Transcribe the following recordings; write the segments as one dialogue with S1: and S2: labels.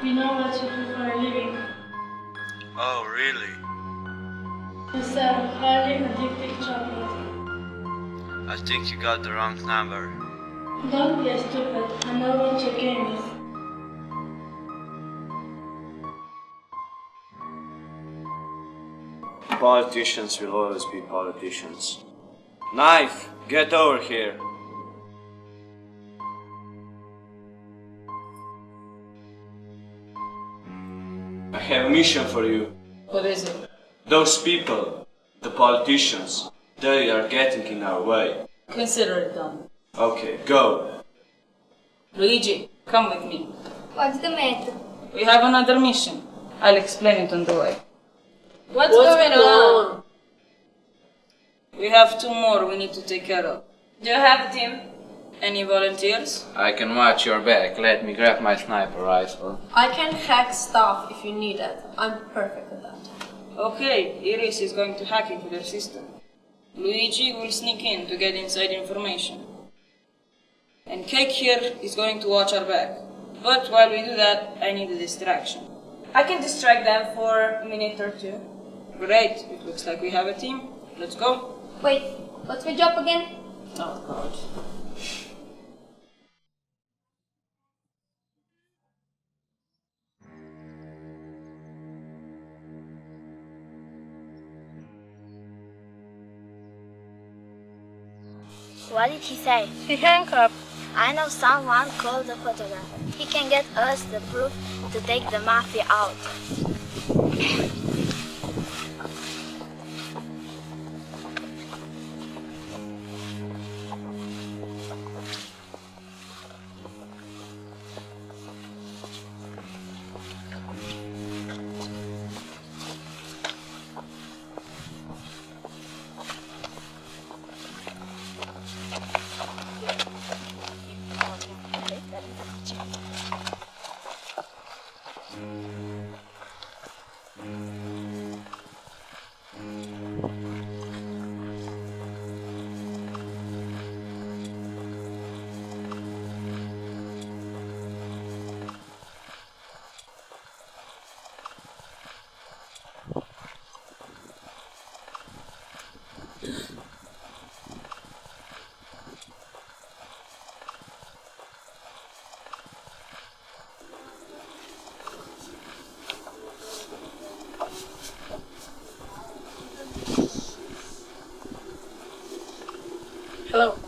S1: We know what you do for a living.
S2: Oh, really?
S1: You sell highly addictive chocolate.
S2: I think you got the wrong number.
S1: Don't be stupid. I know what your game is.
S2: Politicians will always be politicians. Knife, get over here. I have a mission for you.
S3: What is it?
S2: Those people, the politicians, they are getting in our way.
S3: Consider it done.
S2: Okay, go.
S3: Luigi, come with me.
S4: What's the matter?
S3: We have another mission. I'll explain it on the way.
S4: What's going on?
S3: We have 2 more we need to take care of.
S4: Do you have a team?
S3: Any volunteers?
S5: I can watch your back. Let me grab my sniper rifle.
S4: I can hack stuff if you need it. I'm perfect at that.
S3: Okay, Iris is going to hack into their system. Luigi will sneak in to get inside information. And Cake here is going to watch our back. But while we do that, I need a distraction.
S4: I can distract them for a minute or 2.
S3: Great, it looks like we have a team. Let's go.
S4: Wait, what's my job again?
S3: Oh God.
S6: What did he say?
S1: He hung up.
S6: I know someone called the photographer. He can get us the proof to take the mafia out.
S1: Hello.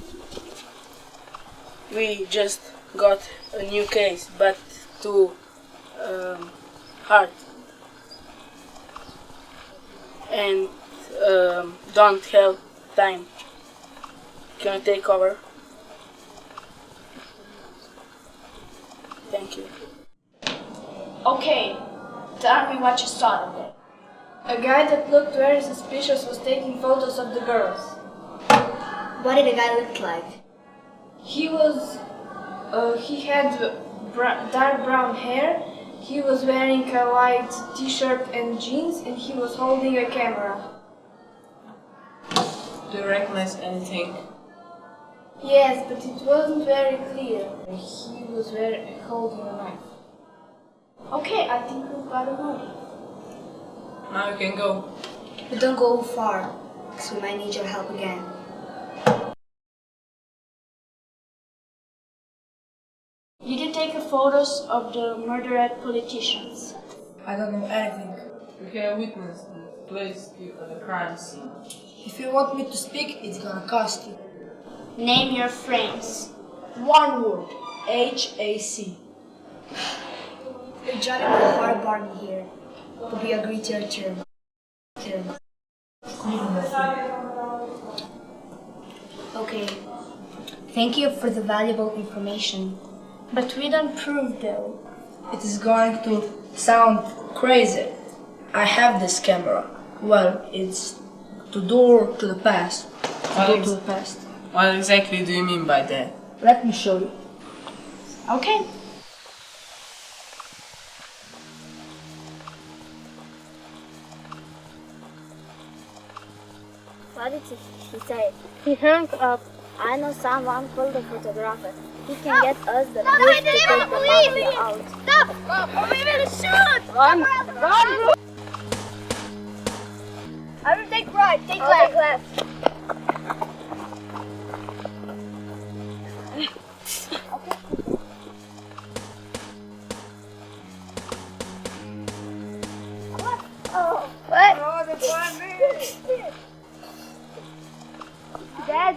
S1: We just got a new case, but too hard. And don't have time. Can you take over? Thank you.
S7: Okay, tell me what you saw today.
S1: A guy that looked very suspicious was taking photos of the girls.
S6: What did the guy look like?
S1: He had dark brown hair, he was wearing a white t-shirt and jeans, and he was holding a camera.
S3: Do you recognize anything?
S1: Yes, but it wasn't very clear. He was holding a knife.
S7: Okay, I think we've got a motive.
S3: Now you can go.
S6: But don't go far, because we might need your help again.
S7: Did you take photos of the murdered politicians?
S3: I don't know anything. We have witnessed the place of the crime scene.
S8: If you want me to speak, it's gonna cost you.
S7: Name your friends.
S8: One word. HAC.
S6: We're driving a hard bargain here, but we agree to your term. Okay. Thank you for the valuable information.
S7: But we don't prove though.
S8: It is going to sound crazy. I have this camera. Well, it's the door to the past. Go to the past.
S3: What exactly do you mean by that?
S8: Let me show you.
S7: Okay.
S6: What did he say?
S1: He hung up.
S6: I know someone called the photographer. He can get us the proof to take the mafia out. Stop! Or we will shoot!
S3: Run! Run!
S6: I will take right, take left. Oh, what? Oh, the farmer! Dad?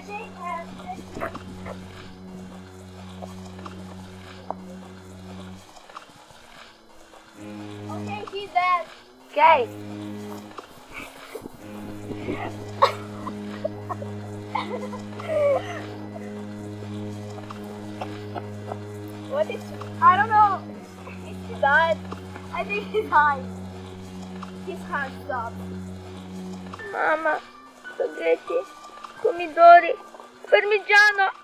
S6: Okay, he's dead. Okay. What is... I don't know. He died. I think he died. His heart stopped. Mamma, spaghetti, pomidori, parmigiano.